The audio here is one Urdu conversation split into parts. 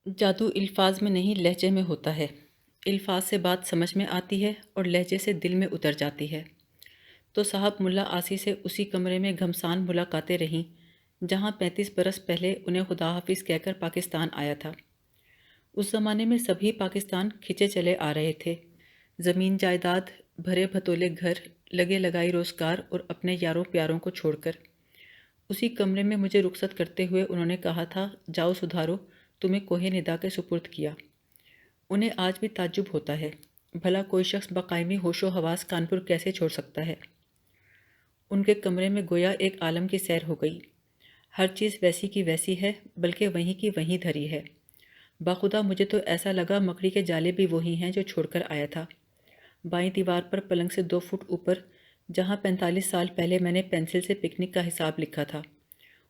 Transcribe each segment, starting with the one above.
جادو الفاظ میں نہیں لہجے میں ہوتا ہے۔ الفاظ سے بات سمجھ میں آتی ہے اور لہجے سے دل میں اتر جاتی ہے۔ تو صاحب ملا آسی سے اسی کمرے میں گھمسان ملاقاتیں رہیں جہاں 35 برس پہلے انہیں خدا حافظ کہہ کر پاکستان آیا تھا۔ اس زمانے میں سبھی پاکستان کھنچے چلے آ رہے تھے، زمین جائیداد، بھرے بھتولے گھر، لگے لگائی روزگار اور اپنے یاروں پیاروں کو چھوڑ کر۔ اسی کمرے میں مجھے رخصت کرتے ہوئے انہوں نے کہا تھا، جاؤ سدھارو، تمہیں کوہ ندا کے سپرد کیا۔ انہیں آج بھی تعجب ہوتا ہے، بھلا کوئی شخص بقائمی ہوش و حواس کانپور کیسے چھوڑ سکتا ہے۔ ان کے کمرے میں گویا ایک عالم کی سیر ہو گئی۔ ہر چیز ویسی کی ویسی ہے، بلکہ وہیں کی وہیں دھری ہے۔ باخدا مجھے تو ایسا لگا مکڑی کے جالے بھی وہی ہیں جو چھوڑ کر آیا تھا۔ بائیں دیوار پر پلنگ سے 2 فٹ اوپر، جہاں 45 سال پہلے میں نے پینسل سے پکنک کا حساب لکھا تھا،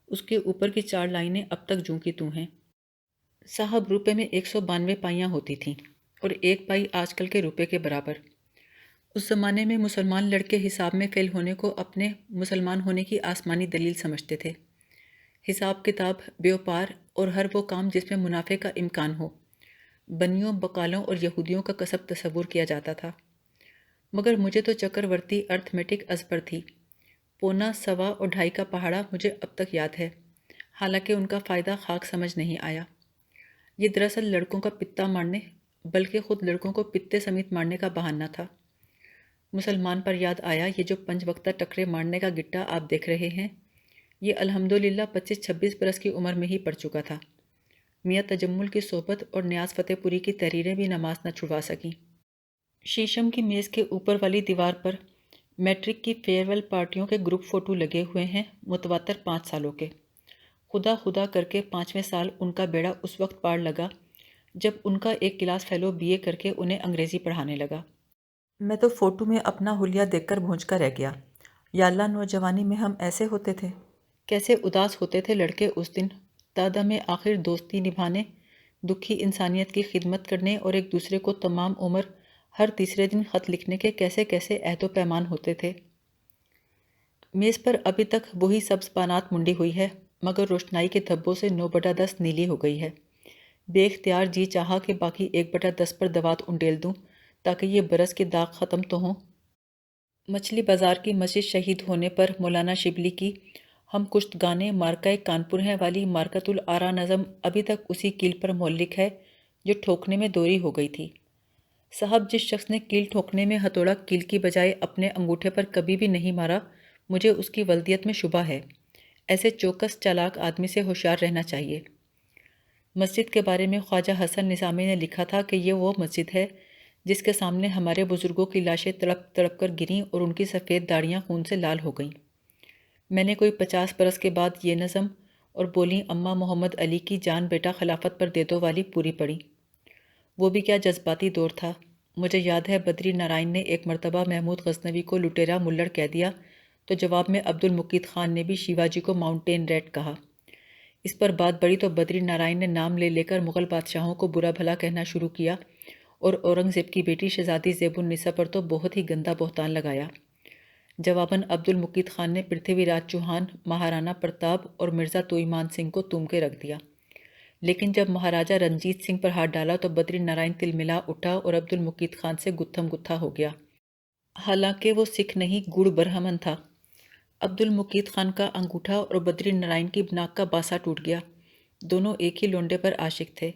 اس کے اوپر کی 4 لائنیں اب تک جوں کی توں ہیں۔ صاحب روپے میں 192 پائیاں ہوتی تھیں، اور 1 پائی آج کل کے روپے کے برابر۔ اس زمانے میں مسلمان لڑکے حساب میں فیل ہونے کو اپنے مسلمان ہونے کی آسمانی دلیل سمجھتے تھے۔ حساب کتاب، بیوپار اور ہر وہ کام جس میں منافع کا امکان ہو، بنیوں، بقالوں اور یہودیوں کا کسب تصور کیا جاتا تھا۔ مگر مجھے تو چکرورتی ارتھمیٹک ازبر تھی۔ پونا، سوا اور ڈھائی کا پہاڑا مجھے اب تک یاد ہے، حالانکہ ان کا فائدہ خاک سمجھ نہیں آیا۔ یہ دراصل لڑکوں کا پتا مارنے، بلکہ خود لڑکوں کو پتے سمیت مارنے کا بہانہ تھا۔ مسلمان پر یاد آیا، یہ جو 5 وقتہ ٹکرے مارنے کا گٹا آپ دیکھ رہے ہیں، یہ الحمدللہ 25-26 برس کی عمر میں ہی پڑ چکا تھا۔ میاں تجمل کی صحبت اور نیاز فتح پوری کی تحریریں بھی نماز نہ چھڑوا سکیں۔ شیشم کی میز کے اوپر والی دیوار پر میٹرک کی فیئر ویل پارٹیوں کے گروپ فوٹو لگے ہوئے ہیں، متواتر 5 سالوں کے۔ خدا خدا کر کے 5ویں سال ان کا بیڑا اس وقت پار لگا جب ان کا ایک کلاس فیلو BA کر کے انہیں انگریزی پڑھانے لگا۔ میں تو فوٹو میں اپنا حلیہ دیکھ کر بھونج کر رہ گیا۔ یا اللہ، نوجوانی میں ہم ایسے ہوتے تھے؟ کیسے اداس ہوتے تھے لڑکے اس دن، تا دم آخر دوستی نبھانے، دکھی انسانیت کی خدمت کرنے، اور ایک دوسرے کو تمام عمر ہر تیسرے دن خط لکھنے کے کیسے کیسے عہد و پیمان ہوتے تھے۔ میز پر ابھی تک وہی سبز بانات منڈی ہوئی ہے، مگر روشنائی کے دھبوں سے 9/10 نیلی ہو گئی ہے۔ بے اختیار جی چاہا کہ باقی 1/10 پر دوات انڈیل دوں تاکہ یہ برس کے داغ ختم تو ہوں۔ مچھلی بازار کی مسجد شہید ہونے پر مولانا شبلی کی ہم کشت گانے مارکہ کانپور ہیں والی مارکۃ الآراء نظم ابھی تک اسی کیل پر معلق ہے جو ٹھوکنے میں دوری ہو گئی تھی۔ صاحب، جس شخص نے کیل ٹھوکنے میں ہتھوڑا کیل کی بجائے اپنے انگوٹھے پر کبھی بھی نہیں مارا، مجھے اس کی ولدیت میں شبہ ہے۔ ایسے چوکس چالاک آدمی سے ہوشیار رہنا چاہیے۔ مسجد کے بارے میں خواجہ حسن نظامی نے لکھا تھا کہ یہ وہ مسجد ہے جس کے سامنے ہمارے بزرگوں کی لاشیں تڑپ تڑپ کر گریں اور ان کی سفید داڑھیاں خون سے لال ہو گئیں۔ میں نے کوئی 50 برس کے بعد یہ نظم اور بولیں اماں محمد علی کی جان بیٹا خلافت پر دے دو والی پوری پڑھی۔ وہ بھی کیا جذباتی دور تھا۔ مجھے یاد ہے بدری نارائن نے ایک مرتبہ محمود غزنوی کو لٹیرا ملڑ کہہ دیا تو جواب میں عبد المقیت خان نے بھی شیواجی کو ماؤنٹین ریٹ کہا۔ اس پر بات بڑی تو بدری نارائن نے نام لے لے کر مغل بادشاہوں کو برا بھلا کہنا شروع کیا، اور اورنگزیب کی بیٹی شہزادی زیب النساء پر تو بہت ہی گندا بہتان لگایا۔ جواباً عبد المقیت خان نے پرتھوی راج چوہان، مہارانا پرتاپ اور مرزا توئیمان سنگھ کو تم کے رکھ دیا، لیکن جب مہاراجہ رنجیت سنگھ پر ہاتھ ڈالا تو بدری نارائن تل ملا اٹھا اور عبد المقیت خان سے گتھم گتھا ہو گیا۔ حالانکہ وہ سکھ نہیں، گوڑ برہمن تھا۔ عبد المقیت خان کا انگوٹھا اور بدری نارائن کی ناک کا باسا ٹوٹ گیا۔ دونوں ایک ہی لونڈے پر عاشق تھے۔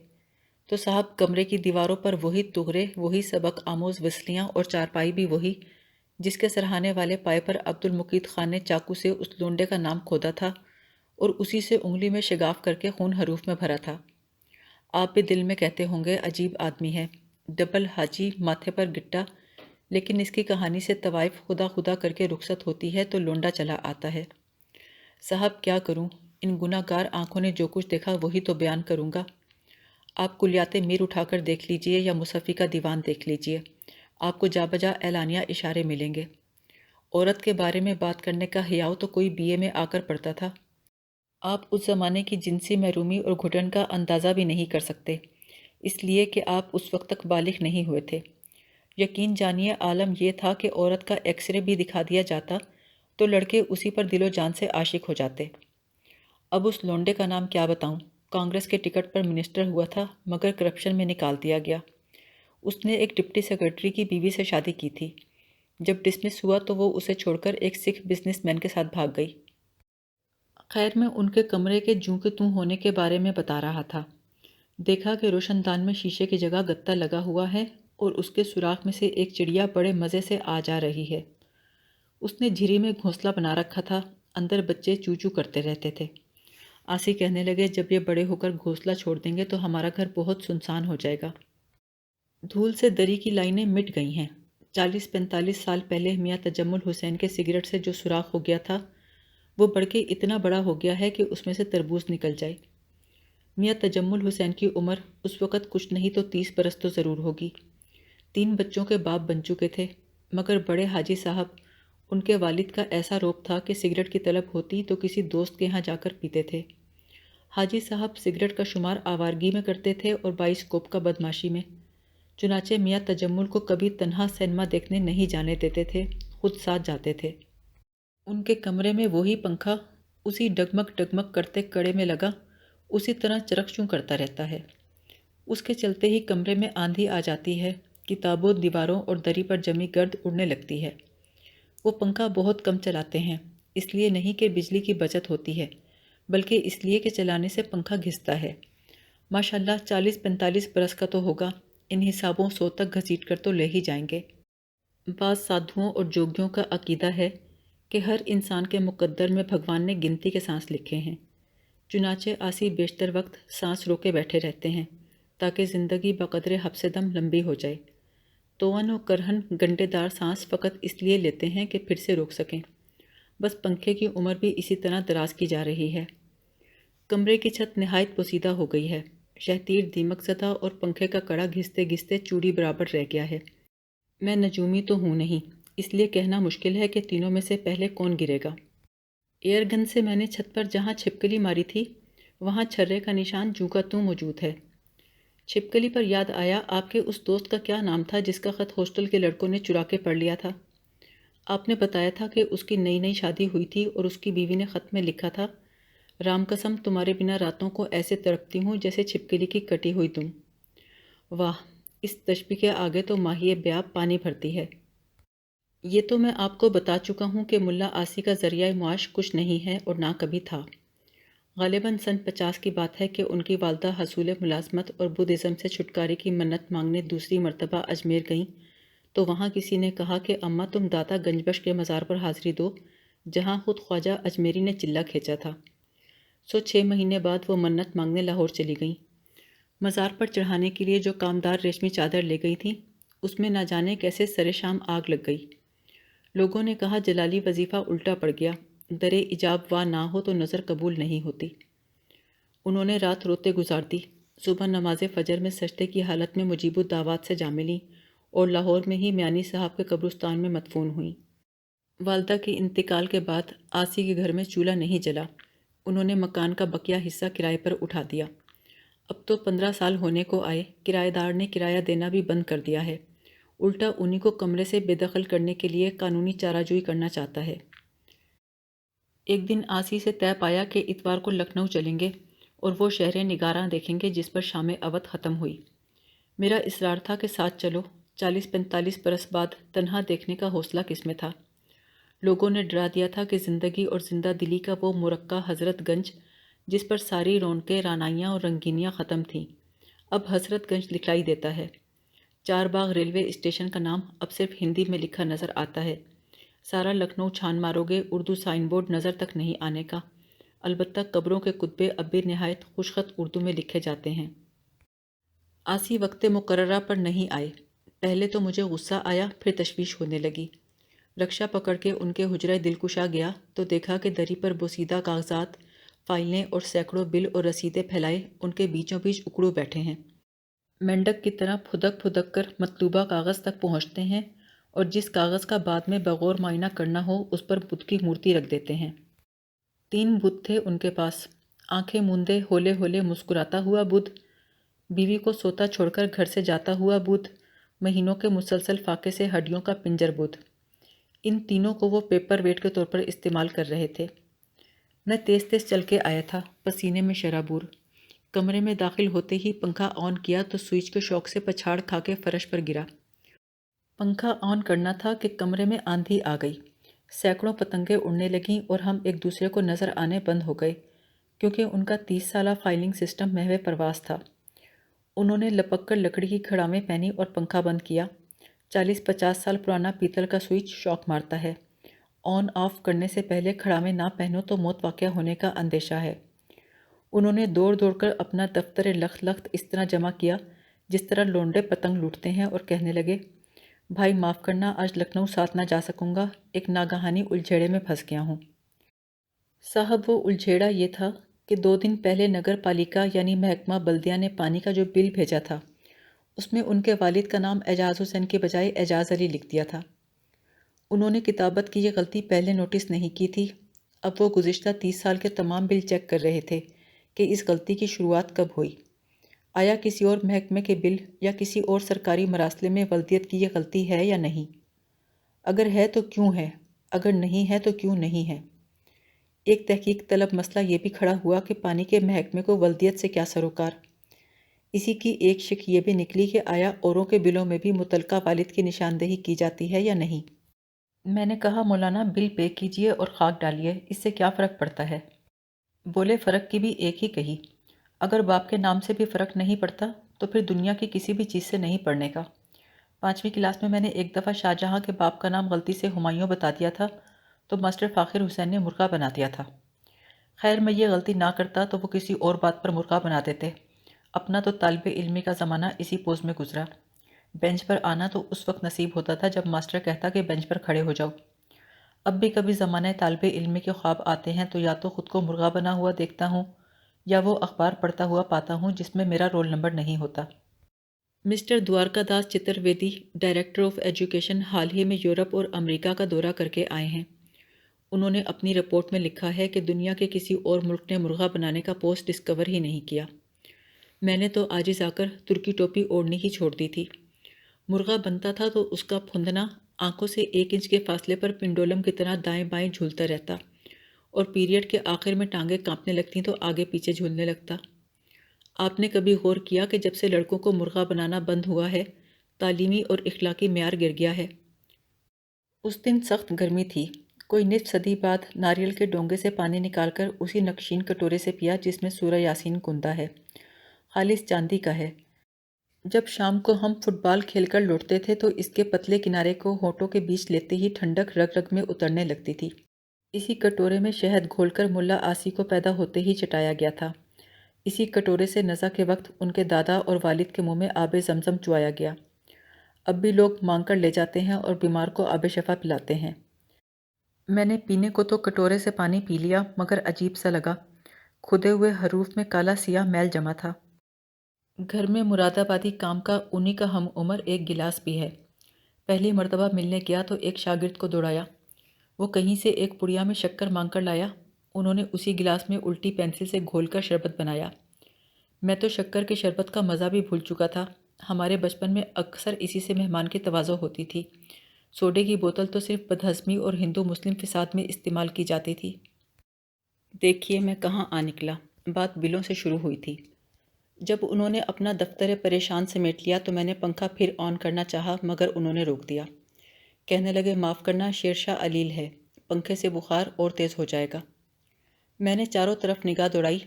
تو صاحب، کمرے کی دیواروں پر وہی تغرے، وہی سبق آموز وصلیاں اور چارپائی بھی وہی، جس کے سرہانے والے پائے پر عبد المقیت خان نے چاقو سے اس لونڈے کا نام کھودا تھا اور اسی سے انگلی میں شگاف کر کے خون حروف میں بھرا تھا۔ آپ بھی دل میں کہتے ہوں گے، عجیب آدمی ہے، ڈبل حاجی، ماتھے پر گٹا، لیکن اس کی کہانی سے طوائف خدا خدا کر کے رخصت ہوتی ہے تو لونڈا چلا آتا ہے۔ صاحب، کیا کروں، ان گناہ گار آنکھوں نے جو کچھ دیکھا وہی تو بیان کروں گا۔ آپ کلیات میر اٹھا کر دیکھ لیجئے یا مصفی کا دیوان دیکھ لیجئے، آپ کو جا بجا اعلانیہ اشارے ملیں گے۔ عورت کے بارے میں بات کرنے کا حیاؤ تو کوئی BA میں آ کر پڑتا تھا۔ آپ اس زمانے کی جنسی محرومی اور گھٹن کا اندازہ بھی نہیں کر سکتے، اس لیے کہ آپ اس وقت تک بالغ نہیں ہوئے تھے۔ یقین جانیے، عالم یہ تھا کہ عورت کا ایکس رے بھی دکھا دیا جاتا تو لڑکے اسی پر دل و جان سے عاشق ہو جاتے۔ اب اس لونڈے کا نام کیا بتاؤں؟ کانگریس کے ٹکٹ پر منسٹر ہوا تھا مگر کرپشن میں نکال دیا گیا۔ اس نے ایک ڈپٹی سیکرٹری کی بیوی سے شادی کی تھی۔ جب ڈسمس ہوا تو وہ اسے چھوڑ کر ایک سکھ بزنس مین کے ساتھ بھاگ گئی۔ خیر میں ان کے کمرے کے جوں کے توں ہونے کے بارے میں بتا رہا تھا۔ دیکھا کہ روشن دان میں شیشے کی جگہ گتا لگا ہوا ہے اور اس کے سوراخ میں سے ایک چڑیا بڑے مزے سے آ جا رہی ہے۔ اس نے جھری میں گھونسلہ بنا رکھا تھا، اندر بچے چو چو کرتے رہتے تھے۔ آسی کہنے لگے جب یہ بڑے ہو کر گھونسلہ چھوڑ دیں گے تو ہمارا گھر بہت سنسان ہو جائے گا۔ دھول سے دری کی لائنیں مٹ گئی ہیں۔ 40-45 سال پہلے میاں تجمل حسین کے سگریٹ سے جو سوراخ ہو گیا تھا وہ بڑھ کے اتنا بڑا ہو گیا ہے کہ اس میں سے تربوز نکل جائے۔ میاں تجمل حسین کی عمر اس وقت کچھ نہیں تو 30 برس تو ضرور ہوگی۔ 3 بچوں کے باپ بن چکے تھے، مگر بڑے حاجی صاحب ان کے والد کا ایسا روب تھا کہ سگریٹ کی طلب ہوتی تو کسی دوست کے ہاں جا کر پیتے تھے۔ حاجی صاحب سگریٹ کا شمار آوارگی میں کرتے تھے اور بائسکوپ کا بدماشی میں۔ چنانچہ میاں تجمل کو کبھی تنہا سینما دیکھنے نہیں جانے دیتے تھے، خود ساتھ جاتے تھے۔ ان کے کمرے میں وہی پنکھا اسی ڈگمگ ڈگمگ کرتے کڑے میں لگا اسی طرح چرخ چوں کرتا رہتا ہے۔ اس کے چلتے ہی کمرے میں آندھی آ جاتی ہے، کتابوں، دیواروں اور دری پر جمی گرد اڑنے لگتی ہے۔ وہ پنکھا بہت کم چلاتے ہیں، اس لیے نہیں کہ بجلی کی بچت ہوتی ہے، بلکہ اس لیے کہ چلانے سے پنکھا گھستا ہے۔ ماشاءاللہ 40-45 برس کا تو ہوگا، ان حسابوں 100 تک گھسیٹ کر تو لے ہی جائیں گے۔ بعض سادھوؤں اور جوگیوں کا عقیدہ ہے کہ ہر انسان کے مقدر میں بھگوان نے گنتی کے سانس لکھے ہیں۔ چنانچہ آسی بیشتر وقت سانس روکے بیٹھے رہتے ہیں تاکہ زندگی بقدر حبس دم لمبی ہو جائے۔ توون و کرہن گنڈے دار سانس فقط اس لیے لیتے ہیں کہ پھر سے روک سکیں۔ بس پنکھے کی عمر بھی اسی طرح دراز کی جا رہی ہے۔ کمرے کی چھت نہایت پوسیدہ ہو گئی ہے، شہتیر دیمک زدہ اور پنکھے کا کڑا گھستے گھستے چوڑی برابر رہ گیا ہے۔ میں نجومی تو ہوں نہیں، اس لیے کہنا مشکل ہے کہ تینوں میں سے پہلے کون گرے گا۔ ایئر گن سے میں نے چھت پر جہاں چھپکلی ماری تھی وہاں چھرے کا نشان جوں کا توں موجود ہے۔ چھپکلی پر یاد آیا آپ کے اس دوست کا کیا نام تھا جس کا خط ہاسٹل کے لڑکوں نے چرا کے پڑھ لیا تھا؟ آپ نے بتایا تھا کہ اس کی نئی نئی شادی ہوئی تھی اور اس کی بیوی نے خط میں لکھا تھا، رام قسم تمہارے بنا راتوں کو ایسے تڑپتی ہوں جیسے چھپکلی کی کٹی ہوئی تم۔ واہ، اس تشبیہ کے آگے تو ماہی بیاب پانی بھرتی ہے۔ یہ تو میں آپ کو بتا چکا ہوں کہ ملا آسی کا ذریعہ معاش کچھ نہیں ہے اور نہ کبھی تھا۔ غالباً سن 50 کی بات ہے کہ ان کی والدہ حصول ملازمت اور بدھزم سے چھٹکارے کی منت مانگنے دوسری مرتبہ اجمیر گئیں تو وہاں کسی نے کہا کہ اماں تم داتا گنج بخش کے مزار پر حاضری دو جہاں خود خواجہ اجمیری نے چلہ کھینچا تھا۔ 6 مہینے بعد وہ منت مانگنے لاہور چلی گئیں۔ مزار پر چڑھانے کے لیے جو کامدار ریشمی چادر لے گئی تھیں اس میں نہ جانے کیسے سرے شام آگ لگ گئی۔ لوگوں نے کہا جلالی وظیفہ الٹا پڑ گیا، درے ایجاب وا نہ ہو تو نظر قبول نہیں ہوتی۔ انہوں نے رات روتے گزار دی، صبح نماز فجر میں سجدے کی حالت میں مجیب الدعوات سے جا ملیں اور لاہور میں ہی میانی صاحب کے قبرستان میں مدفون ہوئیں۔ والدہ کے انتقال کے بعد آسی کے گھر میں چولہا نہیں جلا، انہوں نے مکان کا بقیہ حصہ کرائے پر اٹھا دیا۔ اب تو 15 سال ہونے کو آئے، کرایہ دار نے کرایہ دینا بھی بند کر دیا ہے، الٹا انہی کو کمرے سے بے دخل کرنے کے لیے قانونی چارہ جوئی کرنا چاہتا ہے۔ ایک دن آسی سے طے پایا کہ اتوار کو لکھنؤ چلیں گے اور وہ شہر نگاراں دیکھیں گے جس پر شام اودھ ختم ہوئی۔ میرا اصرار تھا کہ ساتھ چلو، 40-45 برس بعد تنہا دیکھنے کا حوصلہ کس میں تھا۔ لوگوں نے ڈرا دیا تھا کہ زندگی اور زندہ دلی کا وہ مرقع حضرت گنج جس پر ساری رونقیں رانائیاں اور رنگینیاں ختم تھیں، اب حضرت گنج دکھلائی دیتا ہے۔ چار باغ ریلوے اسٹیشن کا نام اب صرف ہندی میں لکھا نظر آتا ہے۔ سارا لکھنؤ چھان مارو گے اردو سائن بورڈ نظر تک نہیں آنے کا، البتہ قبروں کے کتبے اب بھی نہایت خوشخط اردو میں لکھے جاتے ہیں۔ آسی وقت مقررہ پر نہیں آئے۔ پہلے تو مجھے غصہ آیا، پھر تشویش ہونے لگی۔ رکشہ پکڑ کے ان کے حجرہ دلکشا گیا تو دیکھا کہ دری پر بوسیدہ کاغذات، فائلیں اور سینکڑوں بل اور رسیدیں پھیلائے ان کے بیچوں بیچ اکڑو بیٹھے ہیں۔ مینڈک کی طرح پھدک پھدک کر مطلوبہ کاغذ تک پہنچتے ہیں اور جس کاغذ کا بعد میں بغور معائنہ کرنا ہو اس پر بدھ کی مورتی رکھ دیتے ہیں۔ 3 بدھ تھے ان کے پاس، آنکھیں موندے ہولے ہولے مسکراتا ہوا بدھ، بیوی کو سوتا چھوڑ کر گھر سے جاتا ہوا بدھ، مہینوں کے مسلسل فاقے سے ہڈیوں کا پنجر بدھ۔ ان تینوں کو وہ پیپر ویٹ کے طور پر استعمال کر رہے تھے۔ میں تیز تیز چل کے آیا تھا، پسینے میں شرابور۔ کمرے میں داخل ہوتے ہی پنکھا آن کیا تو سوئچ کو شوق سے پچھاڑ کھا کے فرش پر گرا۔ پنکھا آن کرنا تھا کہ کمرے میں آندھی آ گئی، سینکڑوں پتنگیں اڑنے لگیں اور ہم ایک دوسرے کو نظر آنے بند ہو گئے کیونکہ ان کا 30 سالہ فائلنگ سسٹم محو پرواز تھا۔ انہوں نے لپک کر لکڑی کی کھڑامیں پہنی اور پنکھا بند کیا۔ 40-50 سال پرانا پیتل کا سوئچ شاک مارتا ہے، آن آف کرنے سے پہلے کھڑامیں نہ پہنو تو موت واقع ہونے کا اندیشہ ہے۔ انہوں نے دوڑ دوڑ کر اپنا دفتر لخت لخت اس طرح جمع کیا جس طرح لونڈے پتنگ لوٹتے ہیں اور کہنے لگے، بھائی معاف کرنا، آج لکھنؤ ساتھ نہ جا سکوں گا، ایک ناگہانی الجھیڑے میں پھنس گیا ہوں۔ صاحب وہ الجھیڑا یہ تھا کہ 2 دن پہلے نگر پالیکا یعنی محکمہ بلدیہ نے پانی کا جو بل بھیجا تھا اس میں ان کے والد کا نام اعجاز حسین کے بجائے اعجاز علی لکھ دیا تھا۔ انہوں نے کتابت کی یہ غلطی پہلے نوٹس نہیں کی تھی۔ اب وہ گزشتہ 30 سال کے تمام بل چیک کر رہے تھے کہ اس غلطی کی شروعات کب ہوئی۔ آیا کسی اور محکمے کے بل یا کسی اور سرکاری مراسلے میں ولدیت کی یہ غلطی ہے یا نہیں؟ اگر ہے تو کیوں ہے؟ اگر نہیں ہے تو کیوں نہیں ہے؟ ایک تحقیق طلب مسئلہ یہ بھی کھڑا ہوا کہ پانی کے محکمے کو ولدیت سے کیا سروکار؟ اسی کی ایک شک یہ بھی نکلی کہ آیا اوروں کے بلوں میں بھی متعلقہ والد کی نشاندہی کی جاتی ہے یا نہیں؟ میں نے کہا، مولانا بل پے کیجئے اور خاک ڈالیے، اس سے کیا فرق پڑتا ہے؟ بولے، فرق کی بھی ایک ہی کہی، اگر باپ کے نام سے بھی فرق نہیں پڑتا تو پھر دنیا کی کسی بھی چیز سے نہیں پڑنے کا۔ 5ویں کلاس میں نے ایک دفعہ شاہجہاں کے باپ کا نام غلطی سے ہمایوں بتا دیا تھا تو ماسٹر فاخر حسین نے مرغا بنا دیا تھا۔ خیر میں یہ غلطی نہ کرتا تو وہ کسی اور بات پر مرغا بنا دیتے۔ اپنا تو طالب علمی کا زمانہ اسی پوز میں گزرا۔ بینچ پر آنا تو اس وقت نصیب ہوتا تھا جب ماسٹر کہتا کہ بینچ پر کھڑے ہو جاؤ۔ اب بھی کبھی زمانہ طالب علمی کے خواب آتے ہیں تو یا تو خود کو مرغا بنا ہوا دیکھتا ہوں یا وہ اخبار پڑھتا ہوا پاتا ہوں جس میں میرا رول نمبر نہیں ہوتا۔ Mister Dwarka Das Chaturvedi, director of education, حال ہی میں یورپ اور امریکہ کا دورہ کر کے آئے ہیں۔ انہوں نے اپنی رپورٹ میں لکھا ہے کہ دنیا کے کسی اور ملک نے مرغا بنانے کا پوسٹ ڈسکور ہی نہیں کیا۔ میں نے تو عاجز آ کر ترکی ٹوپی اوڑھنی ہی چھوڑ دی تھی۔ مرغا بنتا تھا تو اس کا پھندنا آنکھوں سے 1 انچ کے فاصلے پر پنڈولم کی طرح دائیں بائیں جھولتا رہتا اور پیریڈ کے آخر میں ٹانگیں کانپنے لگتیں تو آگے پیچھے جھولنے لگتا۔ آپ نے کبھی غور کیا کہ جب سے لڑکوں کو مرغا بنانا بند ہوا ہے تعلیمی اور اخلاقی معیار گر گیا ہے؟ اس دن سخت گرمی تھی۔ کوئی نصف صدی بعد ناریل کے ڈونگے سے پانی نکال کر اسی نقشین کٹورے سے پیا جس میں سورہ یاسین کندہ ہے، خالص چاندی کا ہے۔ جب شام کو ہم فٹ بال کھیل کر لوٹتے تھے تو اس کے پتلے کنارے کو ہونٹوں کے بیچ لیتے ہی ٹھنڈک رگ رگ میں اترنے لگتی تھی۔ اسی کٹورے میں شہد گھول کر ملا آسی کو پیدا ہوتے ہی چٹایا گیا تھا۔ اسی کٹورے سے نزا کے وقت ان کے دادا اور والد کے منہ میں آب زمزم چوایا گیا۔ اب بھی لوگ مانگ کر لے جاتے ہیں اور بیمار کو آب شفا پلاتے ہیں۔ میں نے پینے کو تو کٹورے سے پانی پی لیا مگر عجیب سا لگا، کھدے ہوئے حروف میں کالا سیاہ میل جمع تھا۔ گھر میں مراد آبادی کام کا انہی کا ہم عمر ایک گلاس بھی ہے۔ پہلی مرتبہ ملنے گیا تو ایک شاگرد کو دوڑایا، وہ کہیں سے ایک پڑیا میں شکر مانگ کر لایا۔ انہوں نے اسی گلاس میں الٹی پینسل سے گھول کر شربت بنایا۔ میں تو شکر کے شربت کا مزہ بھی بھول چکا تھا۔ ہمارے بچپن میں اکثر اسی سے مہمان کی تواضع ہوتی تھی۔ سوڈے کی بوتل تو صرف بدہضمی اور ہندو مسلم فساد میں استعمال کی جاتی تھی۔ دیکھیے میں کہاں آ نکلا، بات بلوں سے شروع ہوئی تھی۔ جب انہوں نے اپنا دفتر پریشان سمیٹ لیا تو میں نے پنکھا پھر آن کرنا چاہا مگر انہوں نے روک دیا۔ کہنے لگے، معاف کرنا، شیرشاہ علیل ہے، پنکھے سے بخار اور تیز ہو جائے گا۔ میں نے چاروں طرف نگاہ دوڑائی،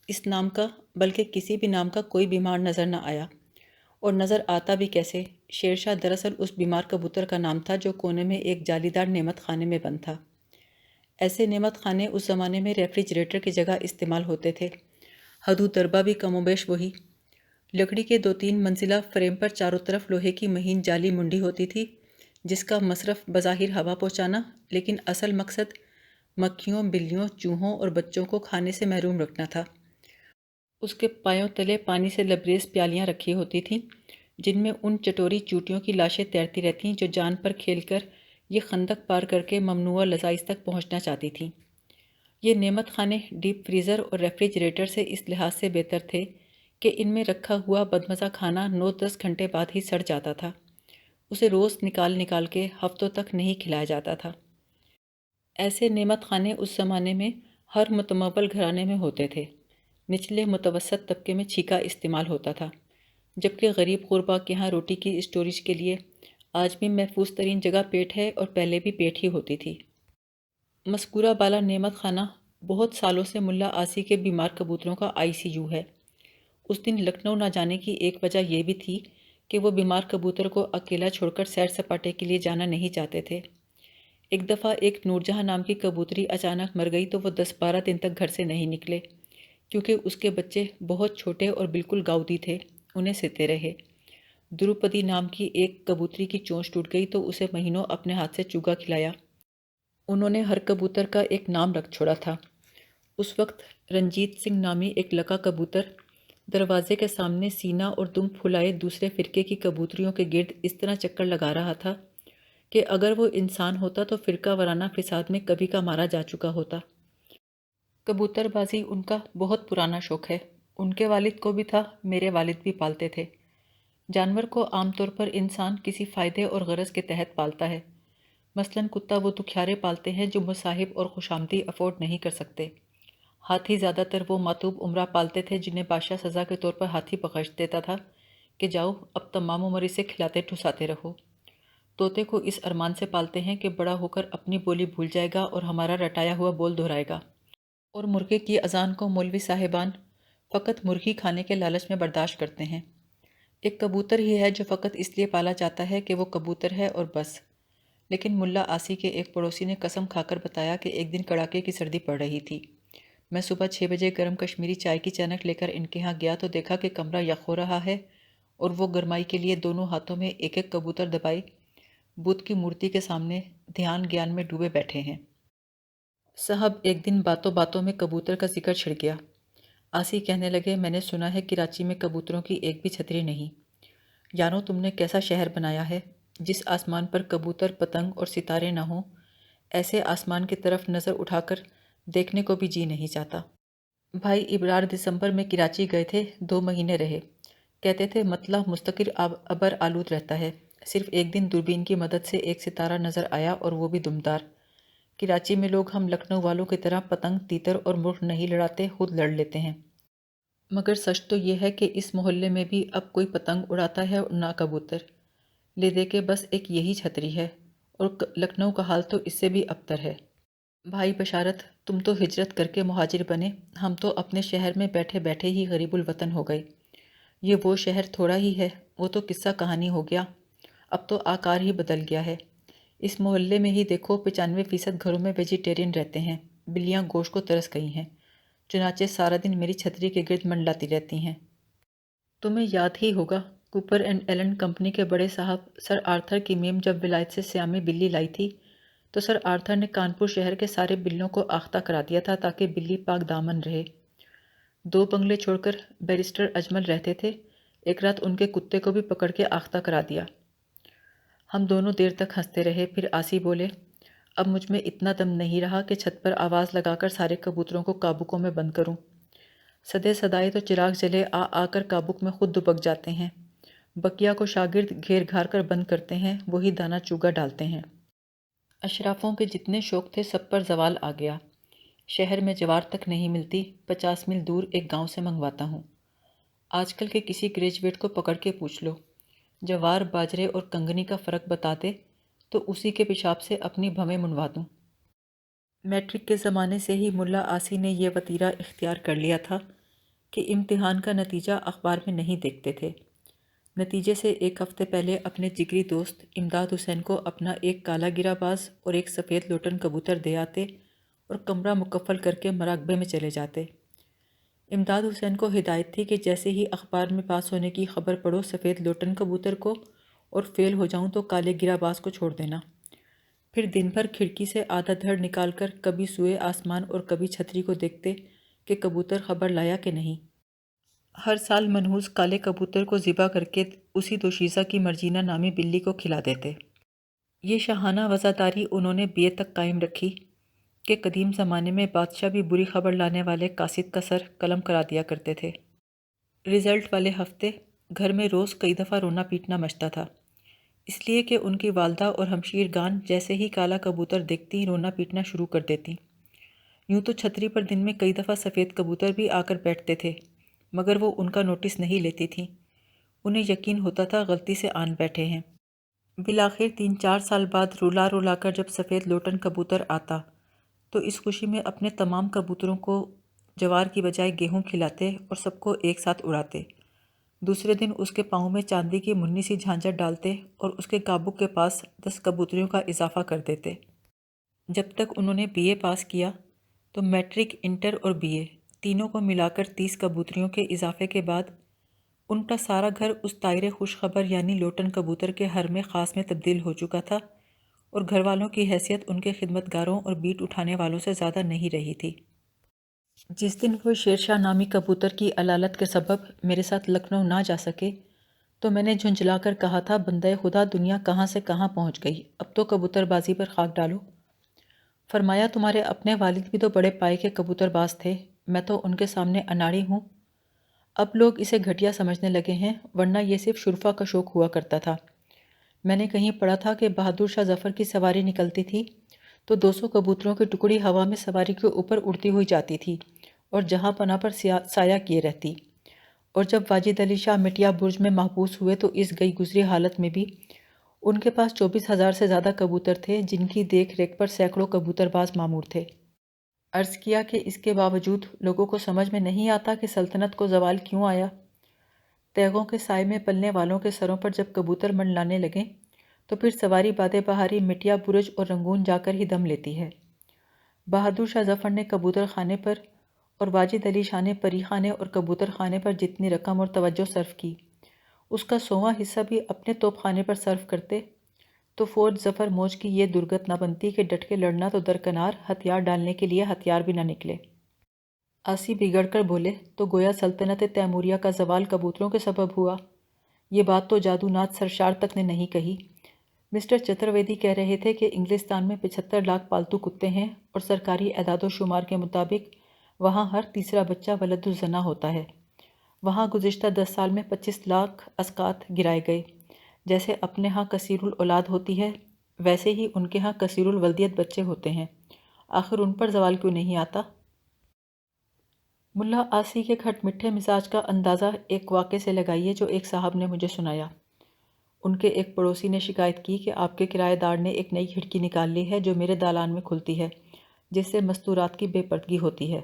اس نام کا بلکہ کسی بھی نام کا کوئی بیمار نظر نہ آیا، اور نظر آتا بھی کیسے؟ شیرشاہ دراصل اس بیمار کبوتر کا نام تھا جو کونے میں ایک جالی دار نعمت خانے میں بند تھا۔ ایسے نعمت خانے اس زمانے میں ریفریجریٹر کی جگہ استعمال ہوتے تھے، حد و دربہ بھی کم و بیش وہی۔ لکڑی کے 2-3 منزلہ فریم پر چاروں طرف لوہے کی مہین جالی منڈی ہوتی تھی جس کا مصرف بظاہر ہوا پہنچانا لیکن اصل مقصد مکھیوں، بلیوں، چوہوں اور بچوں کو کھانے سے محروم رکھنا تھا۔ اس کے پایوں تلے پانی سے لبریز پیالیاں رکھی ہوتی تھیں جن میں ان چٹوری چوٹیوں کی لاشیں تیرتی رہتیں جو جان پر کھیل کر یہ خندق پار کر کے ممنوعہ لذائذ تک پہنچنا چاہتی تھیں۔ یہ نعمت خانے ڈیپ فریزر اور ریفریجریٹر سے اس لحاظ سے بہتر تھے کہ ان میں رکھا ہوا بدمزہ کھانا 9-10 گھنٹے بعد ہی سڑ جاتا تھا، اسے روز نکال کے ہفتوں تک نہیں کھلایا جاتا تھا۔ ایسے نعمت خانے اس زمانے میں ہر متمول گھرانے میں ہوتے تھے۔ نچلے متوسط طبقے میں چھیکا استعمال ہوتا تھا، جبکہ غریب غربا کے ہاں روٹی کی اسٹوریج کے لیے آج بھی محفوظ ترین جگہ پیٹ ہے، اور پہلے بھی پیٹ ہی ہوتی تھی۔ مذکورہ بالا نعمت خانہ بہت سالوں سے ملا آسی کے بیمار کبوتروں کا ICU ہے۔ اس دن لکھنؤ نہ جانے کی ایک وجہ یہ بھی تھی کہ وہ بیمار کبوتر کو اکیلا چھوڑ کر سیر سپاٹے کے لیے جانا نہیں چاہتے تھے۔ ایک دفعہ ایک نورجہاں نام کی کبوتری اچانک مر گئی تو وہ 10-12 دن تک گھر سے نہیں نکلے، کیونکہ اس کے بچے بہت چھوٹے اور بالکل گاؤدی تھے، انہیں ستے رہے۔ دروپدی نام کی ایک کبوتری کی چونچ ٹوٹ گئی تو اسے مہینوں اپنے ہاتھ سے چوگا کھلایا۔ انہوں نے ہر کبوتر کا ایک نام رکھ چھوڑا تھا۔ اس وقت رنجیت سنگھ نامی ایک لکا کبوتر دروازے کے سامنے سینہ اور دم پھلائے دوسرے فرقے کی کبوتریوں کے گرد اس طرح چکر لگا رہا تھا کہ اگر وہ انسان ہوتا تو فرقہ وارانہ فساد میں کبھی کا مارا جا چکا ہوتا۔ کبوتر بازی ان کا بہت پرانا شوق ہے، ان کے والد کو بھی تھا، میرے والد بھی پالتے تھے۔ جانور کو عام طور پر انسان کسی فائدے اور غرض کے تحت پالتا ہے، مثلاً کتا وہ دکھیارے پالتے ہیں جو مصاحب اور خوشامدی افورڈ نہیں کر سکتے۔ ہاتھی زیادہ تر وہ ماتوب عمرہ پالتے تھے جنہیں بادشاہ سزا کے طور پر ہاتھی بخش دیتا تھا کہ جاؤ اب تمام عمر اسے کھلاتے ٹھساتے رہو۔ طوطے کو اس ارمان سے پالتے ہیں کہ بڑا ہو کر اپنی بولی بھول جائے گا اور ہمارا رٹایا ہوا بول دہرائے گا۔ اور مرغے کی اذان کو مولوی صاحبان فقط مرغی کھانے کے لالچ میں برداشت کرتے ہیں۔ ایک کبوتر ہی ہے جو فقط اس لیے پالا جاتا ہے کہ وہ کبوتر ہے اور بس۔ لیکن ملا آسی کے ایک پڑوسی نے قسم کھا کر بتایا کہ ایک دن کڑاکے کی سردی پڑ رہی تھی۔ میں صبح 6 بجے گرم کشمیری چائے کی چینک لے کر ان کے ہاں گیا تو دیکھا کہ کمرہ یخ ہو رہا ہے اور وہ گرمائی کے لیے دونوں ہاتھوں میں ایک ایک کبوتر دبائے بدھ کی مورتی کے سامنے دھیان گیان میں ڈوبے بیٹھے ہیں۔ صاحب ایک دن باتوں باتوں میں کبوتر کا ذکر چھڑ گیا۔ آسی کہنے لگے، میں نے سنا ہے کراچی میں کبوتروں کی ایک بھی چھتری نہیں۔ یانو تم نے کیسا شہر بنایا ہے جس آسمان پر کبوتر پتنگ اور ستارے نہ ہوں، ایسے آسمان کی طرف نظر اٹھا کر دیکھنے کو بھی جی نہیں چاہتا۔ بھائی ابرار دسمبر میں کراچی گئے تھے، 2 مہینے رہے، کہتے تھے مطلع مستقر ابر آلود رہتا ہے، صرف ایک دن دوربین کی مدد سے ایک ستارہ نظر آیا اور وہ بھی دمدار۔ کراچی میں لوگ ہم لکھنؤ والوں کی طرح پتنگ تیتر اور مرغ نہیں لڑاتے، خود لڑ لیتے ہیں۔ مگر سچ تو یہ ہے کہ اس محلے میں بھی اب کوئی پتنگ اڑاتا ہے اور نہ کبوتر، لے دے کے بس ایک یہی چھتری ہے، اور لکھنؤ کا حال تو اس سے بھی ابتر ہے۔ بھائی بشارت، تم تو ہجرت کر کے مہاجر بنے، ہم تو اپنے شہر میں بیٹھے بیٹھے ہی غریب الوطن ہو گئے۔ یہ وہ شہر تھوڑا ہی ہے، وہ تو قصہ کہانی ہو گیا، اب تو آکار ہی بدل گیا ہے۔ اس محلے میں ہی دیکھو 95% گھروں میں ویجیٹیرین رہتے ہیں، بلیاں گوشت کو ترس گئی ہیں، چنانچہ سارا دن میری چھتری کے گرد منڈلاتی رہتی ہیں۔ تمہیں یاد ہی ہوگا کوپر اینڈ ایلن کمپنی کے بڑے صاحب سر آرتھر کی میم جب ولایت سے سیامی بلی لائی تھی تو سر آرتھر نے کانپور شہر کے سارے بلیوں کو آختہ کرا دیا تھا تاکہ بلی پاک دامن رہے۔ 2 بنگلے چھوڑ کر بیرسٹر اجمل رہتے تھے، ایک رات ان کے کتے کو بھی پکڑ کے آختہ کرا دیا۔ ہم دونوں دیر تک ہنستے رہے، پھر آسی بولے، اب مجھ میں اتنا دم نہیں رہا کہ چھت پر آواز لگا کر سارے کبوتروں کو کابوکوں میں بند کروں۔ سدے سدائے تو چراغ جلے آ کر کابوک میں خود دبک جاتے ہیں، بکیا کو شاگرد گھیر گھار کر بند کرتے ہیں، وہی دانہ چوگا ڈالتے ہیں۔ اشرافوں کے جتنے شوق تھے سب پر زوال آ گیا۔ شہر میں جوار تک نہیں ملتی، 50 میل دور ایک گاؤں سے منگواتا ہوں۔ آج کل کے کسی گریجویٹ کو پکڑ کے پوچھ لو، جوار باجرے اور کنگنی کا فرق بتا دے تو اسی کے پیشاب سے اپنی بھویں منوا دوں۔ میٹرک کے زمانے سے ہی ملا آسی نے یہ وتیرہ اختیار کر لیا تھا کہ امتحان کا نتیجہ اخبار میں نہیں دیکھتے تھے۔ نتیجے سے ایک ہفتے پہلے اپنے جگری دوست امداد حسین کو اپنا ایک کالا گرا باز اور ایک سفید لوٹن کبوتر دے آتے اور کمرہ مکفل کر کے مراقبے میں چلے جاتے۔ امداد حسین کو ہدایت تھی کہ جیسے ہی اخبار میں پاس ہونے کی خبر پڑھو سفید لوٹن کبوتر کو، اور فیل ہو جاؤں تو کالے گرا باز کو چھوڑ دینا۔ پھر دن بھر کھڑکی سے آدھا دھڑ نکال کر کبھی سوئے آسمان اور کبھی چھتری کو دیکھتے کہ کبوتر خبر لایا کہ نہیں۔ ہر سال منحوس کالے کبوتر کو ذبح کر کے اسی دوشیزہ کی مرجینہ نامی بلی کو کھلا دیتے۔ یہ شاہانہ وزاداری انہوں نے BA تک قائم رکھی کہ قدیم زمانے میں بادشاہ بھی بری خبر لانے والے قاصد کا سر قلم کرا دیا کرتے تھے۔ رزلٹ والے ہفتے گھر میں روز کئی دفعہ رونا پیٹنا مچتا تھا، اس لیے کہ ان کی والدہ اور ہمشیر گان جیسے ہی کالا کبوتر دیکھتی رونا پیٹنا شروع کر دیتی۔ یوں تو چھتری پر دن میں کئی دفعہ سفید کبوتر بھی آ کر بیٹھتے تھے، مگر وہ ان کا نوٹس نہیں لیتی تھیں۔ انہیں یقین ہوتا تھا غلطی سے آن بیٹھے ہیں۔ بالآخر 3-4 سال بعد رلا رلا کر جب سفید لوٹن کبوتر آتا تو اس خوشی میں اپنے تمام کبوتروں کو جوار کی بجائے گیہوں کھلاتے اور سب کو ایک ساتھ اڑاتے۔ دوسرے دن اس کے پاؤں میں چاندی کی منی سی جھانجھر ڈالتے اور اس کے کابو کے پاس 10 کبوتریوں کا اضافہ کر دیتے۔ جب تک انہوں نے بی اے پاس کیا تو میٹرک، انٹر اور بی اے تینوں کو ملا کر 30 کبوتریوں کے اضافے کے بعد ان کا سارا گھر اس طائر خوشخبر یعنی لوٹن کبوتر کے حرم خاص میں تبدیل ہو چکا تھا، اور گھر والوں کی حیثیت ان کے خدمتگاروں اور بیٹ اٹھانے والوں سے زیادہ نہیں رہی تھی۔ جس دن وہ شیر شاہ نامی کبوتر کی علالت کے سبب میرے ساتھ لکھنؤ نہ جا سکے تو میں نے جھنجھلا کر کہا تھا، بندہ خدا، دنیا کہاں سے کہاں پہنچ گئی، اب تو کبوتر بازی پر خاک ڈالو۔ فرمایا، تمہارے اپنے والد بھی تو بڑے پائے کے کبوتر باز تھے، میں تو ان کے سامنے اناڑی ہوں۔ اب لوگ اسے گھٹیا سمجھنے لگے ہیں، ورنہ یہ صرف شرفا کا شوق ہوا کرتا تھا۔ میں نے کہیں پڑھا تھا کہ بہادر شاہ ظفر کی سواری نکلتی تھی تو 200 کبوتروں کی ٹکڑی ہوا میں سواری کے اوپر اڑتی ہوئی جاتی تھی اور جہاں پناہ پر سایہ کیے رہتی، اور جب واجد علی شاہ مٹیا برج میں محبوس ہوئے تو اس گئی گزری حالت میں بھی ان کے پاس 24,000 سے زیادہ کبوتر تھے، جن کی دیکھ ریکھ پر سینکڑوں کبوتر باز مامور تھے۔ عرض کیا کہ اس کے باوجود لوگوں کو سمجھ میں نہیں آتا کہ سلطنت کو زوال کیوں آیا۔ تیغوں کے سائے میں پلنے والوں کے سروں پر جب کبوتر منڈلانے لگیں تو پھر سواری باد بہاری مٹیا برج اور رنگون جا کر ہی دم لیتی ہے۔ بہادر شاہ ظفر نے کبوتر خانے پر اور واجد علی شاہ نے پری خانے اور کبوتر خانے پر جتنی رقم اور توجہ صرف کی، اس کا 100واں حصہ بھی اپنے توپ خانے پر صرف کرتے تو فوج ظفر موج کی یہ درگت نہ بنتی کہ ڈٹ کے لڑنا تو درکنار، ہتھیار ڈالنے کے لیے ہتھیار بھی نہ نکلے۔ آسی بگڑ کر بولے، تو گویا سلطنت تیموریہ کا زوال کبوتروں کے سبب ہوا؟ یہ بات تو جادو ناتھ سرشار تک نے نہیں کہی۔ مسٹر چترویدی کہہ رہے تھے کہ انگلستان میں 75 لاکھ پالتو کتے ہیں اور سرکاری اعداد و شمار کے مطابق وہاں ہر تیسرا بچہ ولد الزنا ہوتا ہے۔ وہاں گزشتہ 10 سال میں 25 لاکھ اسقاط گرائے گئے۔ جیسے اپنے ہاں کثیر الاولاد ہوتی ہے، ویسے ہی ان کے ہاں کثیر الولدیت بچے ہوتے ہیں، آخر ان پر زوال کیوں نہیں آتا؟ ملا آسی کے کھٹ میٹھے مزاج کا اندازہ ایک واقعے سے لگائیے جو ایک صاحب نے مجھے سنایا۔ ان کے ایک پڑوسی نے شکایت کی کہ آپ کے کرایہ دار نے ایک نئی کھڑکی نکال لی ہے جو میرے دالان میں کھلتی ہے، جس سے مستورات کی بے پردگی ہوتی ہے۔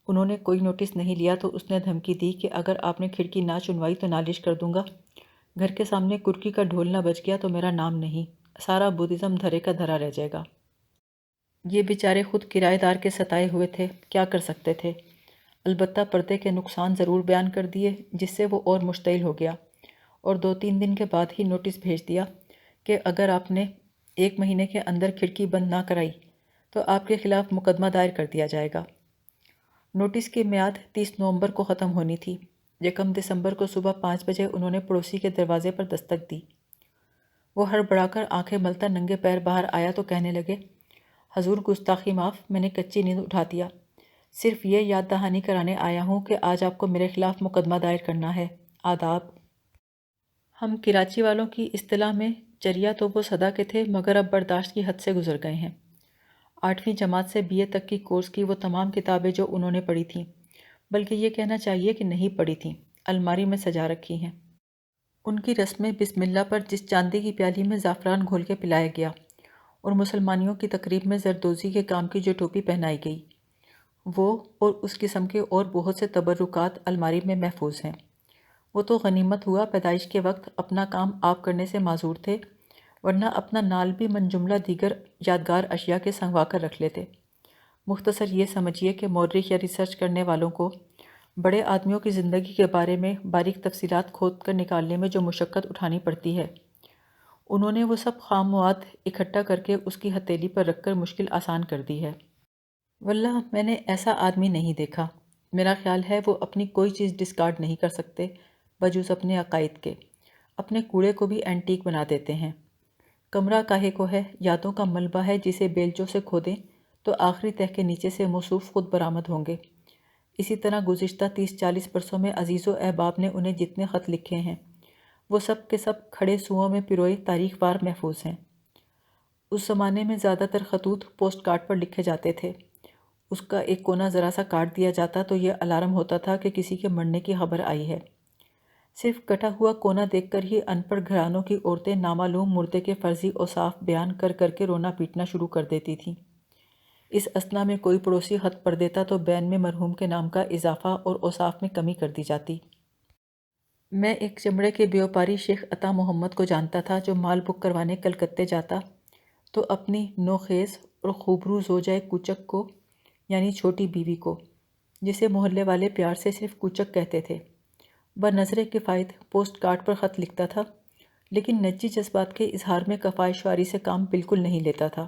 انہوں نے کوئی نوٹس نہیں لیا تو اس نے دھمکی دی کہ اگر آپ نے کھڑکی نہ چنوائی تو نالش کر دوں گا۔ گھر کے سامنے کرکی کا ڈھول نہ بج گیا تو میرا نام نہیں، سارا بدھزم دھرے کا دھرا رہ جائے گا۔ یہ بیچارے خود کرایہ دار کے ستائے ہوئے تھے، کیا کر سکتے تھے؟ البتہ پردے کے نقصان ضرور بیان کر دیے، جس سے وہ اور مشتعل ہو گیا، اور 2-3 دن کے بعد ہی نوٹس بھیج دیا کہ اگر آپ نے 1 مہینے کے اندر کھڑکی بند نہ کرائی تو آپ کے خلاف مقدمہ دائر کر دیا جائے گا۔ نوٹس کی میعاد 30 نومبر کو ختم ہونی تھی۔ 1 دسمبر کو صبح 5 بجے انہوں نے پڑوسی کے دروازے پر دستک دی۔ وہ ہڑبڑا کر آنکھیں ملتا ننگے پیر باہر آیا تو کہنے لگے، حضور گستاخی معاف، میں نے کچی نیند اٹھا دیا، صرف یہ یاد دہانی کرانے آیا ہوں کہ آج آپ کو میرے خلاف مقدمہ دائر کرنا ہے۔ آداب۔ ہم کراچی والوں کی اصطلاح میں چریا تو وہ صدا کے تھے مگر اب برداشت کی حد سے گزر گئے ہیں۔ 8ویں جماعت سے بی اے تک کی کورس کی وہ تمام کتابیں جو انہوں نے پڑھی تھیں، بلکہ یہ کہنا چاہیے کہ نہیں پڑھی تھیں، الماری میں سجا رکھی ہیں۔ ان کی رسم بسم اللہ پر جس چاندی کی پیالی میں زعفران گھول کے پلایا گیا اور مسلمانیوں کی تقریب میں زردوزی کے کام کی جو ٹوپی پہنائی گئی، وہ اور اس قسم کے اور بہت سے تبرکات الماری میں محفوظ ہیں۔ وہ تو غنیمت ہوا پیدائش کے وقت اپنا کام آپ کرنے سے معذور تھے، ورنہ اپنا نال بھی من جملہ دیگر یادگار اشیاء کے سنگوا کر رکھ لیتے۔ مختصر یہ سمجھیے کہ مورخ یا ریسرچ کرنے والوں کو بڑے آدمیوں کی زندگی کے بارے میں باریک تفصیلات کھود کر نکالنے میں جو مشقت اٹھانی پڑتی ہے، انہوں نے وہ سب خام مواد اکٹھا کر کے اس کی ہتھیلی پر رکھ کر مشکل آسان کر دی ہے۔ واللہ میں نے ایسا آدمی نہیں دیکھا۔ میرا خیال ہے وہ اپنی کوئی چیز ڈسکارڈ نہیں کر سکتے بجز اپنے عقائد کے، اپنے کوڑے کو بھی اینٹیک بنا دیتے ہیں۔ کمرہ کاہے کو ہے، یادوں کا ملبہ ہے جسے بیلچوں سے کھودیں تو آخری تہہ کے نیچے سے موصوف خود برآمد ہوں گے۔ اسی طرح گزشتہ 30-40 برسوں میں عزیز و احباب نے انہیں جتنے خط لکھے ہیں وہ سب کے سب کھڑے سوؤں میں پروئے تاریخ وار محفوظ ہیں۔ اس زمانے میں زیادہ تر خطوط پوسٹ کارڈ پر لکھے جاتے تھے، اس کا ایک کونا ذرا سا کاٹ دیا جاتا تو یہ الارم ہوتا تھا کہ کسی کے مرنے کی خبر آئی ہے۔ صرف کٹا ہوا کونا دیکھ کر ہی ان پڑھ گھرانوں کی عورتیں نامعلوم مردے کے فرضی اوصاف بیان کر کر کے رونا پیٹنا شروع کر دیتی تھیں۔ اس اثنا میں کوئی پڑوسی خط پڑھ دیتا تو بین میں مرحوم کے نام کا اضافہ اور اوصاف میں کمی کر دی جاتی۔ میں ایک چمڑے کے بیوپاری شیخ عطا محمد کو جانتا تھا جو مال بک کروانے کلکتے جاتا تو اپنی نوخیز اور خوبرو زوجہ کوچک کو، یعنی چھوٹی بیوی کو، جسے محلے والے پیار سے صرف کوچک کہتے تھے، بنظر کفایت پوسٹ کارڈ پر خط لکھتا تھا، لیکن نجی جذبات کے اظہار میں کفایشواری سے کام بالکل نہیں لیتا تھا۔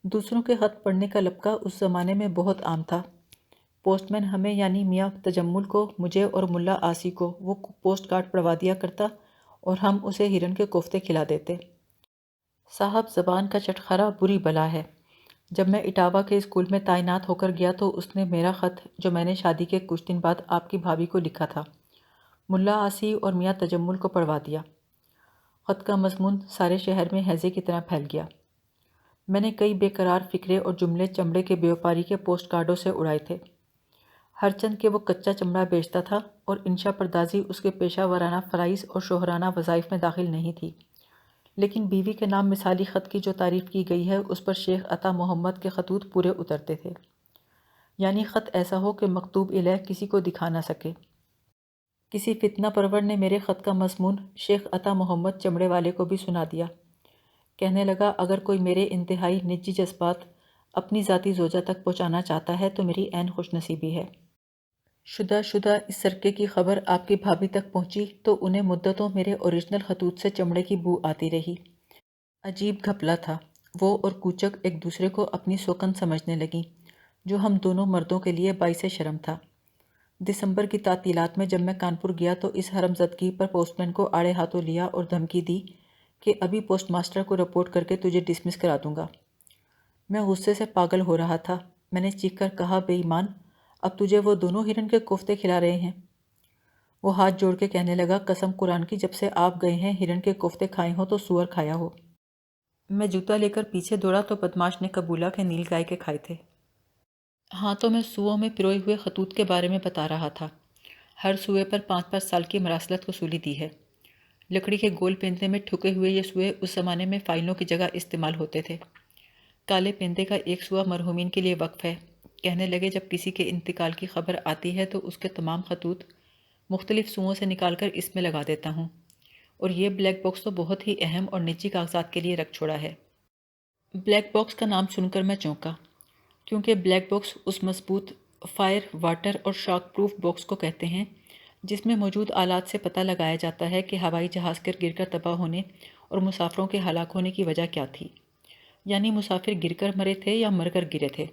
دوسروں کے خط پڑھنے کا لبکہ اس زمانے میں بہت عام تھا۔ پوسٹ مین ہمیں یعنی میاں تجمل کو، مجھے اور ملا آسی کو وہ پوسٹ کارڈ پڑھوا دیا کرتا اور ہم اسے ہرن کے کوفتے کھلا دیتے۔ صاحب زبان کا چٹخرا بری بلا ہے۔ جب میں اٹاوا کے اسکول میں تعینات ہو کر گیا تو اس نے میرا خط، جو میں نے شادی کے کچھ دن بعد آپ کی بھابھی کو لکھا تھا، ملا آسی اور میاں تجمل کو پڑھوا دیا۔ خط کا مضمون سارے شہر میں ہیضے کی طرح پھیل گیا۔ میں نے کئی بے قرار فقرے اور جملے چمڑے کے بیوپاری کے پوسٹ کارڈوں سے اڑائے تھے، ہر چند کہ وہ کچا چمڑا بیچتا تھا اور انشا پردازی اس کے پیشہ ورانہ فرائض اور شوہرانہ وظائف میں داخل نہیں تھی، لیکن بیوی کے نام مثالی خط کی جو تعریف کی گئی ہے اس پر شیخ عطا محمد کے خطوط پورے اترتے تھے، یعنی خط ایسا ہو کہ مکتوب الیہ کسی کو دکھا نہ سکے۔ کسی فتنہ پرور نے میرے خط کا مضمون شیخ عطا محمد چمڑے والے کو بھی سنا دیا۔ کہنے لگا، اگر کوئی میرے انتہائی نجی جذبات اپنی ذاتی زوجہ تک پہنچانا چاہتا ہے تو میری عین خوش نصیبی ہے۔ شدہ اس سرقے کی خبر آپ کی بھابھی تک پہنچی تو انہیں مدتوں میرے اوریجنل خطوط سے چمڑے کی بو آتی رہی۔ عجیب گھپلا تھا، وہ اور کوچک ایک دوسرے کو اپنی سوکن سمجھنے لگیں، جو ہم دونوں مردوں کے لیے باعث شرم تھا۔ دسمبر کی تعطیلات میں جب میں کانپور گیا تو اس حرم زدگی پر پوسٹ مین کو آڑے ہاتھوں لیا اور دھمکی دی کہ ابھی پوسٹ ماسٹر کو رپورٹ کر کے تجھے ڈسمس کرا دوں گا۔ میں غصے سے پاگل ہو رہا تھا۔ میں نے چیخ کر کہا، بے ایمان، اب تجھے وہ دونوں ہرن کے کوفتے کھلا رہے ہیں؟ وہ ہاتھ جوڑ کے کہنے لگا، قسم قرآن کی، جب سے آپ گئے ہیں ہرن کے کوفتے کھائے ہوں تو سور کھایا ہو۔ میں جوتا لے کر پیچھے دوڑا تو بدماش نے قبولا کہ نیل گائے کے کھائے تھے۔ ہاں تو میں سوؤں میں پروئے ہوئے خطوط کے بارے میں بتا رہا تھا۔ ہر سوئے پر 5 سال کی مراسلت وصولی دی ہے۔ لکڑی کے گول پیندے میں ٹھکے ہوئے یہ سوئے اس زمانے میں فائلوں کی جگہ استعمال ہوتے تھے۔ کالے پیندے کا ایک سوا مرحومین کے لیے وقف ہے۔ کہنے لگے، جب کسی کے انتقال کی خبر آتی ہے تو اس کے تمام خطوط مختلف سوؤں سے نکال کر اس میں لگا دیتا ہوں، اور یہ بلیک باکس تو بہت ہی اہم اور نجی کاغذات کے لیے رکھ چھوڑا ہے۔ بلیک باکس کا نام سن کر میں چونکا، کیونکہ بلیک باکس اس مضبوط فائر، واٹر اور شاک پروف باکس کو کہتے ہیں جس میں موجود آلات سے پتہ لگایا جاتا ہے کہ ہوائی جہاز گر کر تباہ ہونے اور مسافروں کے ہلاک ہونے کی وجہ کیا تھی، یعنی مسافر گر کر مرے تھے یا مر کر گرے تھے۔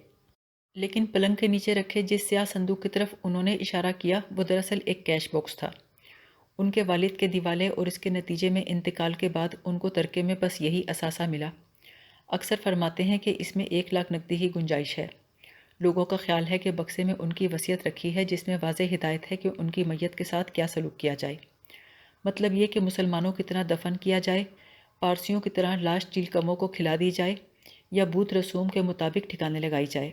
لیکن پلنگ کے نیچے رکھے جس سیاہ صندوق کی طرف انہوں نے اشارہ کیا وہ دراصل ایک کیش باکس تھا۔ ان کے والد کے دیوالے اور اس کے نتیجے میں انتقال کے بعد ان کو ترکے میں بس یہی اثاثہ ملا۔ اکثر فرماتے ہیں کہ اس میں 1 لاکھ نقدی ہی گنجائش ہے۔ لوگوں کا خیال ہے کہ بکسے میں ان کی وصیت رکھی ہے جس میں واضح ہدایت ہے کہ ان کی میت کے ساتھ کیا سلوک کیا جائے، مطلب یہ کہ مسلمانوں کی طرح دفن کیا جائے، پارسیوں کی طرح لاش چیل کموں کو کھلا دی جائے، یا بت رسوم کے مطابق ٹھکانے لگائی جائے۔